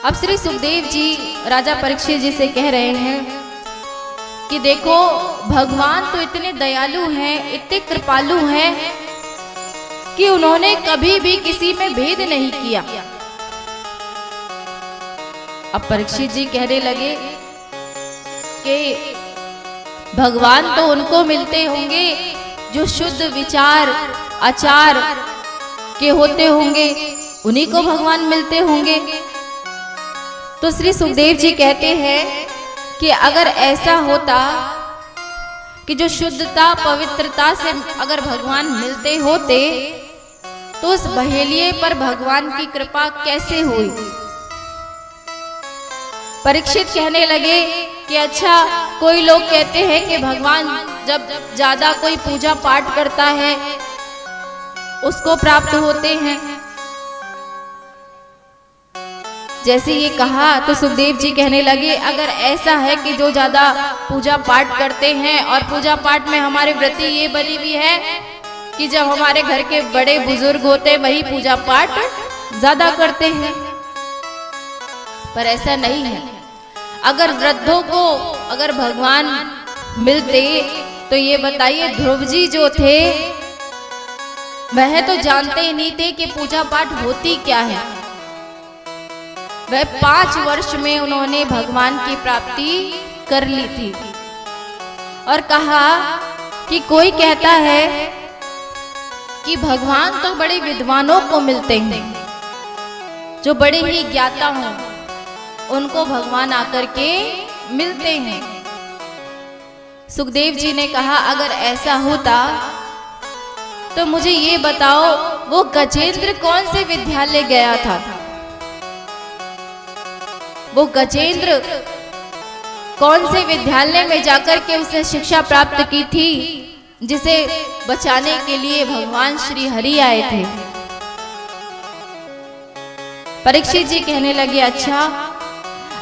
अब श्री सुखदेव जी राजा परीक्षित जी से कह रहे हैं कि देखो भगवान तो इतने दयालु हैं, इतने कृपालु हैं कि उन्होंने कभी भी किसी में भेद नहीं किया। अब परीक्षित जी कहने लगे कि भगवान तो उनको मिलते होंगे जो शुद्ध विचार आचार के होते होंगे, उन्हीं को भगवान मिलते होंगे। तो श्री सुखदेव जी कहते हैं कि अगर ऐसा होता कि जो शुद्धता पवित्रता से अगर भगवान मिलते होते तो उस बहेलिये पर भगवान की कृपा कैसे हुई। परीक्षित कहने लगे कि अच्छा, कोई लोग कहते हैं कि भगवान जब ज्यादा कोई पूजा पाठ करता है उसको प्राप्त होते हैं। जैसे ये कहा तो सुखदेव जी कहने लगे अगर ऐसा है कि जो ज्यादा पूजा पाठ करते हैं, और पूजा पाठ में हमारे व्रती ये बनी हुई है कि जब हमारे घर के बड़े बुजुर्ग होते वही पूजा पाठ ज्यादा करते हैं, पर ऐसा नहीं है। अगर वृद्धों को अगर भगवान मिलते तो ये बताइए ध्रुव जी जो थे वह तो जानते ही नहीं थे कि पूजा पाठ होती क्या है। वह 5 वर्ष में उन्होंने भगवान की प्राप्ति कर ली थी। और कहा कि कोई कहता है कि भगवान तो बड़े विद्वानों को मिलते हैं, जो बड़े ही ज्ञाता हों उनको भगवान आकर के मिलते हैं। सुखदेव जी ने कहा अगर ऐसा होता तो मुझे ये बताओ वो गजेंद्र कौन से विद्यालय गया था। वो गजेंद्र कौन से विद्यालय में जाकर के उसने शिक्षा प्राप्त की थी जिसे बचाने के लिए भगवान श्री हरि आए थे। परीक्षित जी कहने लगे अच्छा,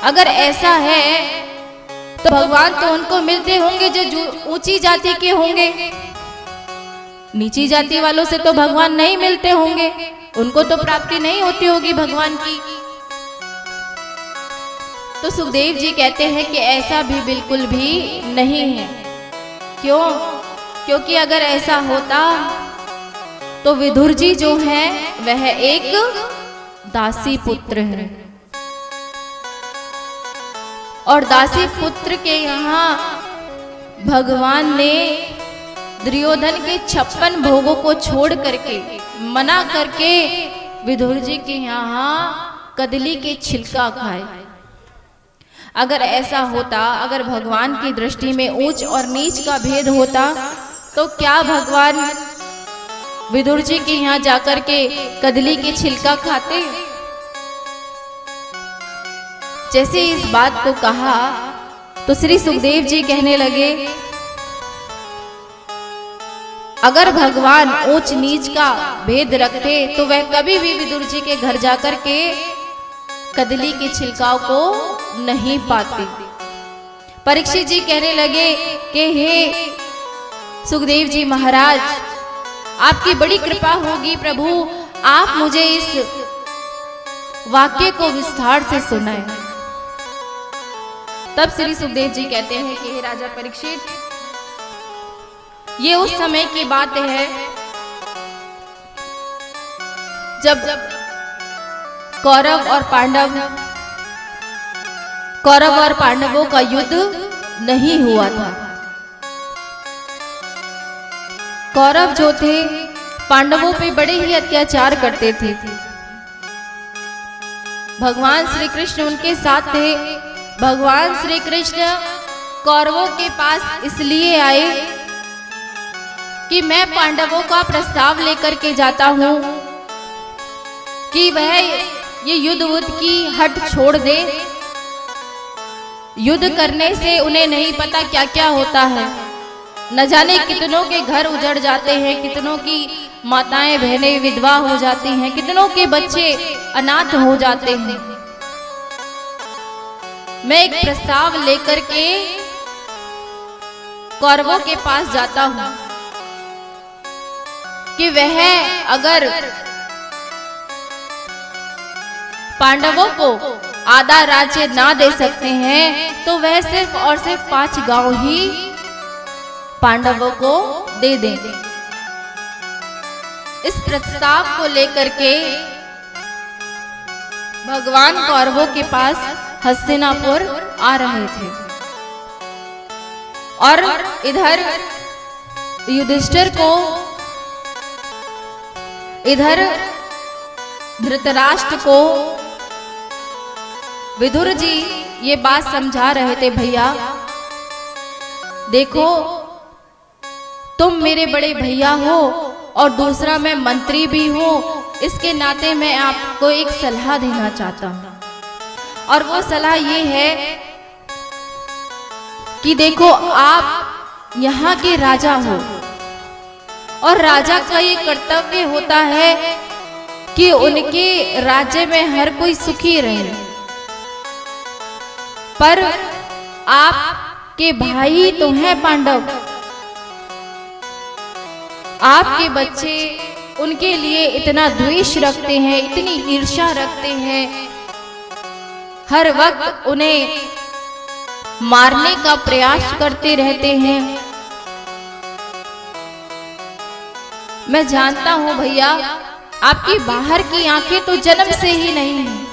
अगर ऐसा है तो भगवान तो उनको मिलते होंगे जो ऊंची जाति के होंगे, नीची जाति वालों से तो भगवान नहीं मिलते होंगे, उनको तो प्राप्ति नहीं होती होगी भगवान की। तो सुखदेव जी कहते हैं कि ऐसा भी बिल्कुल भी नहीं है। क्यों? क्योंकि अगर ऐसा होता तो विदुर जी जो है वह एक दासी पुत्र है, और दासी पुत्र के यहाँ भगवान ने दुर्योधन के 56 भोगों को छोड़ करके मना करके विदुर जी के यहाँ कदली के छिलका खाए। अगर ऐसा होता, अगर भगवान की दृष्टि में ऊंच और नीच का भेद होता तो क्या भगवान विदुर जी के यहाँ जाकर के कदली के छिलका खाते? जैसे इस बात को कहा तो श्री सुखदेव जी कहने लगे अगर भगवान ऊंच नीच का भेद रखते तो वह कभी भी विदुर जी के घर जाकर के कदली के छिलकाओं को नहीं पाते। परीक्षित जी कहने लगे कि हे सुखदेव जी महाराज, आपकी बड़ी कृपा होगी प्रभु, आप मुझे इस वाक्य को विस्तार से सुनाएं। तब श्री सुखदेव जी कहते हैं कि हे राजा परीक्षित, ये उस समय की बात है जब कौरव और पांडवों का युद्ध नहीं हुआ था। कौरव जो थे पांडवों पे बड़े ही अत्याचार करते थे। भगवान श्री कृष्ण उनके साथ थे। भगवान श्री कृष्ण कौरवों के पास इसलिए आए कि मैं पांडवों का प्रस्ताव लेकर के जाता हूं कि वह ये युद्ध की हट छोड़ दे। युद्ध करने से उन्हें नहीं पता क्या क्या होता है, न जाने कितनों के घर उजड़ जाते हैं, कितनों की माताएं बहनें विधवा हो जाती हैं, कितनों के बच्चे अनाथ हो जाते हैं। मैं एक प्रस्ताव लेकर के कौरवों के पास जाता हूं कि वह अगर पांडवों को आधा राज्य ना दे सकते हैं तो वह सिर्फ और सिर्फ 5 गांव ही पांडवों को दे दें। इस प्रस्ताव को लेकर के भगवान कौरवों के पास हस्तिनापुर आ रहे थे और इधर युधिष्ठिर को, इधर धृतराष्ट्र को विदुर जी ये बात समझा रहे थे, भैया देखो तुम मेरे बड़े भैया हो और दूसरा मैं मंत्री भी हूं, इसके नाते मैं आपको एक सलाह देना चाहता हूं। और वो सलाह ये है कि देखो आप यहाँ के राजा हो और राजा का ये कर्तव्य होता है कि उनके राज्य में हर कोई सुखी रहे, पर आपके भाई तो हैं पांडव, आपके बच्चे उनके लिए इतना द्वेष रखते हैं, इतनी ईर्ष्या रखते हैं, हर वक्त उन्हें मारने का प्रयास करते रहते हैं। मैं जानता हूं भैया आपकी बाहर की आंखें तो जन्म से ही नहीं हैं,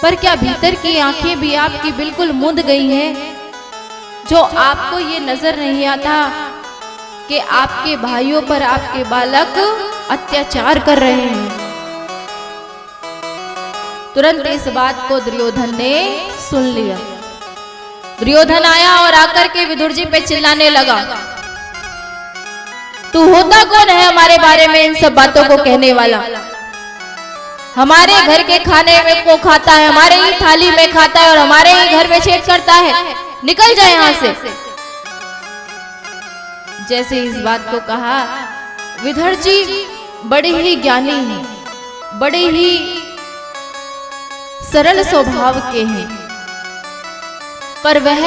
पर क्या भीतर की आंखें भी आपकी बिल्कुल मूंद गई हैं, जो आपको ये नजर नहीं आता कि आपके भाइयों पर आपके बालक अत्याचार कर रहे हैं। तुरंत इस बात को दुर्योधन ने सुन लिया। दुर्योधन आया और आकर के विदुर जी पे चिल्लाने लगा, तू होता कौन है हमारे बारे में इन सब बातों को कहने वाला? हमारे घर के खाने में को खाता है, हमारे ही थाली में खाता है और हमारे ही घर में छेद करता है, निकल जाए यहां से। जैसे इस बात को कहा, विदुर जी बड़े ही ज्ञानी हैं, बड़े ही सरल स्वभाव के हैं, पर वह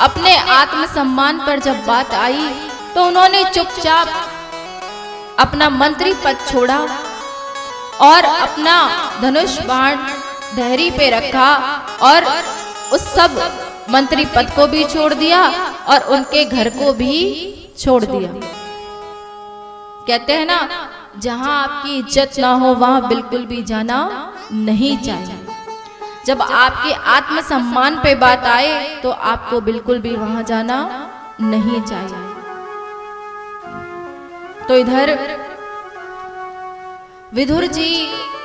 अपने आत्मसम्मान पर जब बात आई तो उन्होंने चुपचाप अपना मंत्री पद छोड़ा और अपना धनुष बाण धैर्य पे रखा और उस सब मंत्री पद को भी छोड़ दिया और उनके घर को भी छोड़ दिया। कहते हैं ना, जहां आपकी इज्जत ना हो वहां बिल्कुल भी जाना नहीं चाहिए। जब आपके आत्मसम्मान पे बात आए तो आपको बिल्कुल भी वहां जाना नहीं चाहिए। तो इधर विदुर जी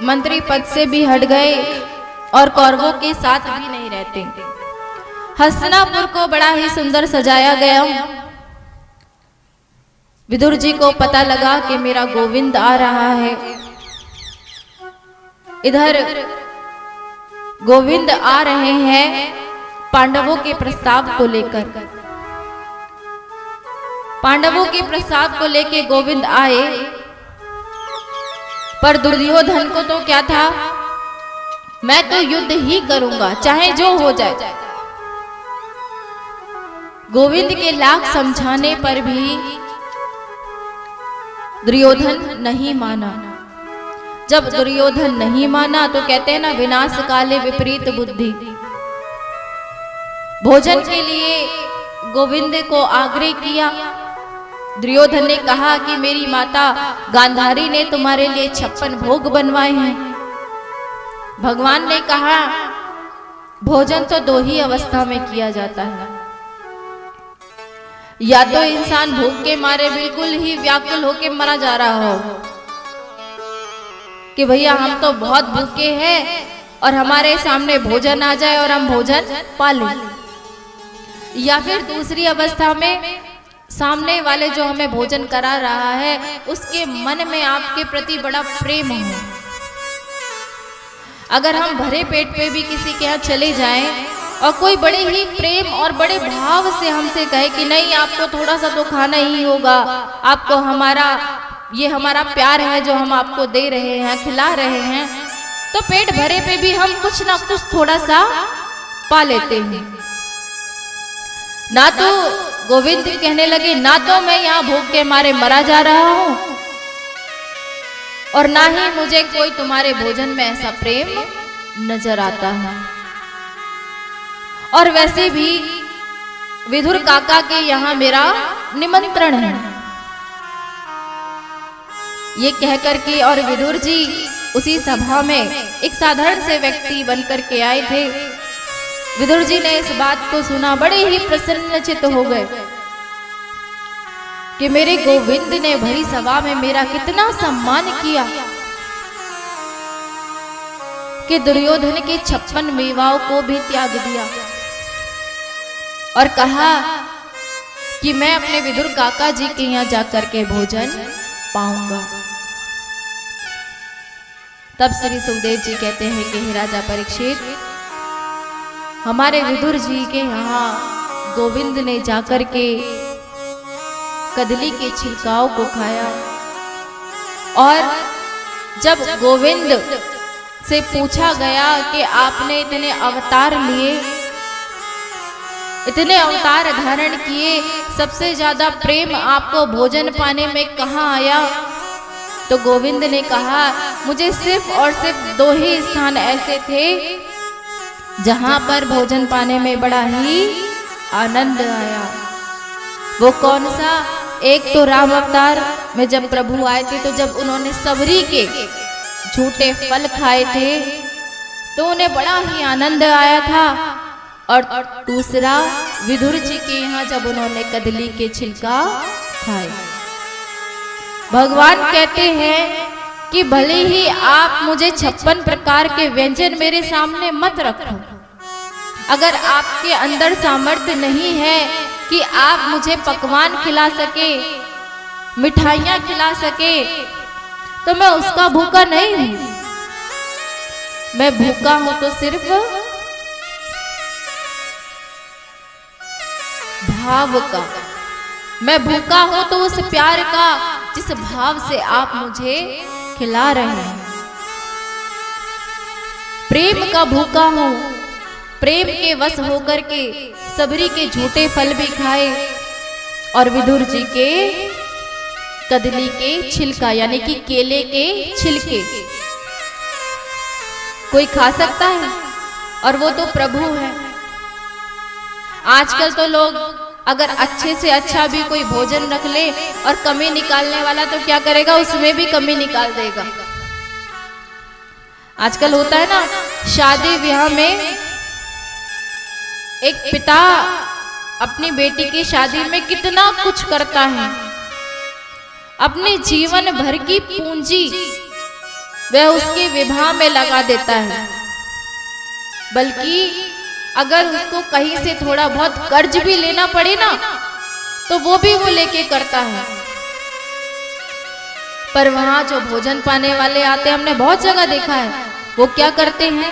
मंत्री पद से भी हट गए और कौरवों के साथ भी नहीं रहते। हस्तिनापुर को बड़ा ही सुंदर सजाया गया। विदुर जी को पता लगा कि मेरा गोविंद आ रहा है। इधर गोविंद आ रहे हैं पांडवों के प्रस्ताव को लेकर। पांडवों के प्रस्ताव को लेकर गोविंद आए, पर दुर्योधन को तो क्या था, मैं तो युद्ध ही करूंगा चाहे जो हो जाए। गोविंद के लाख समझाने पर भी दुर्योधन नहीं माना। जब दुर्योधन नहीं माना तो कहते हैं ना, विनाश काले विपरीत बुद्धि। भोजन के लिए गोविंद को आग्रह किया। दुर्योधन ने कहा कि मेरी माता गांधारी ने तुम्हारे लिए 56 भोग बनवाए हैं। भगवान ने कहा भोजन तो 2 ही अवस्था में किया जाता है, या तो इंसान भूख के मारे बिल्कुल ही व्याकुल होकर मरा जा रहा हो कि भैया हम तो बहुत भूखे हैं और हमारे सामने भोजन आ जाए और हम भोजन पा लें, या फिर दूसरी अवस्था में सामने वाले जो हमें भोजन करा रहा है उसके मन में आपके प्रति बड़ा प्रेम हो। अगर हम भरे पेट पे भी किसी के यहाँ चले जाएं और कोई बड़े ही प्रेम और बड़े भाव से हमसे कहे कि नहीं आपको थोड़ा सा तो खाना ही होगा, आपको हमारा प्यार है जो हम आपको दे रहे हैं, खिला रहे हैं, तो पेट भरे पे भी हम कुछ ना कुछ थोड़ा सा पा लेते हैं। ना तो गोविंद कहने लगे, ना तो मैं यहाँ भूख के मारे मरा जा रहा हूं और ना ही मुझे कोई तुम्हारे भोजन में ऐसा प्रेम नजर आता है। और वैसे भी विदुर काका के यहाँ मेरा निमंत्रण है, ये कहकर के। और विदुर जी उसी सभा में एक साधारण से व्यक्ति बनकर के आए थे। विदुर जी ने इस बात को सुना, बड़े ही प्रसन्नचित्त हो गए कि मेरे गोविंद ने भरी सभा में मेरा कितना सम्मान किया कि दुर्योधन के 56 मेवाओं को भी त्याग दिया और कहा कि मैं अपने विदुर काका जी के यहाँ जाकर के भोजन पाऊंगा। तब श्री सुखदेव जी कहते हैं कि हे राजा परीक्षित, हमारे विदुर जी के यहाँ गोविंद ने जाकर के कदली के छिलकाओं को खाया। और जब गोविंद से पूछा गया कि आपने इतने अवतार लिए, इतने अवतार धारण किए, सबसे ज्यादा प्रेम आपको भोजन पाने में कहाँ आया? तो गोविंद ने कहा, मुझे सिर्फ और सिर्फ 2 ही स्थान ऐसे थे जहां पर भोजन पाने में बड़ा ही आनंद आया। वो कौन सा? एक तो राम अवतार में जब प्रभु आए थे, तो जब उन्होंने सबरी के झूठे फल खाए थे तो उन्हें बड़ा ही आनंद आया था। और दूसरा विदुर जी के यहाँ जब उन्होंने कदली के छिलका खाए। भगवान कहते हैं कि भले ही आप मुझे 56 प्रकार के व्यंजन मेरे सामने मत रखो, अगर आपके अंदर सामर्थ्य नहीं है कि आप मुझे पकवान खिला सके, मिठाइयाँ खिला सके, तो मैं उसका भूखा नहीं हूं। मैं भूखा हूं तो सिर्फ भाव का। मैं भूखा हूं तो उस प्यार का जिस भाव से आप मुझे खिला रहे हैं। प्रेम का भूखा हूं। प्रेम के वश होकर के सबरी के झूठे फल भी खाए और विदुर जी के कदली के छिलका यानी कि केले के छिलके कोई खा सकता है? और वो तो प्रभु है। आजकल तो लोग अगर अच्छे से अच्छा भी कोई भोजन रख ले और कमी निकालने वाला तो क्या करेगा, उसमें भी कमी निकाल देगा। आजकल होता है ना, शादी ब्याह में एक पिता अपनी बेटी की शादी में कितना कुछ करता है, अपने जीवन भर की पूंजी वह उसके विवाह में लगा देता है। बल्कि अगर उसको कहीं से थोड़ा बहुत कर्ज भी लेना पड़े ना, तो वो भी वो लेके करता है। पर वहां जो भोजन पाने वाले आते हैं, हमने बहुत जगह देखा है, वो क्या करते हैं,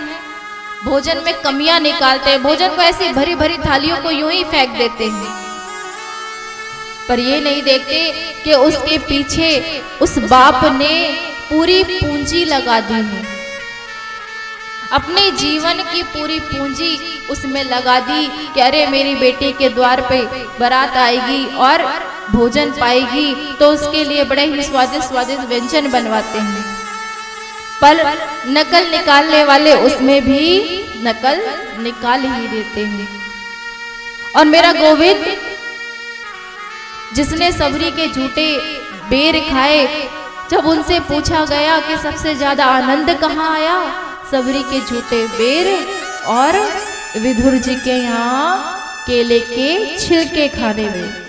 भोजन में कमियां निकालते हैं, भोजन को ऐसी भरी भरी थालियों को यूं ही फेंक देते हैं। पर ये नहीं देखते कि उसके पीछे उस बाप ने पूरी पूंजी लगा दी है, अपने जीवन की पूरी पूंजी उसमें लगा दी कि अरे मेरी बेटी के द्वार पे बारात आएगी और भोजन पाएगी, तो उसके लिए बड़े ही स्वादिष्ट स्वादिष्ट व्यंजन बनवाते हैं। पर नकल निकालने वाले उसमें भी नकल निकाल ही देते हैं। और मेरा गोविंद जिसने सबरी के झूठे बेर खाए, जब उनसे पूछा गया कि सबसे ज्यादा आनंद कहाँ आया, सबरी के झूठे बेर और विदुर जी के यहाँ केले के छिलके खाने में।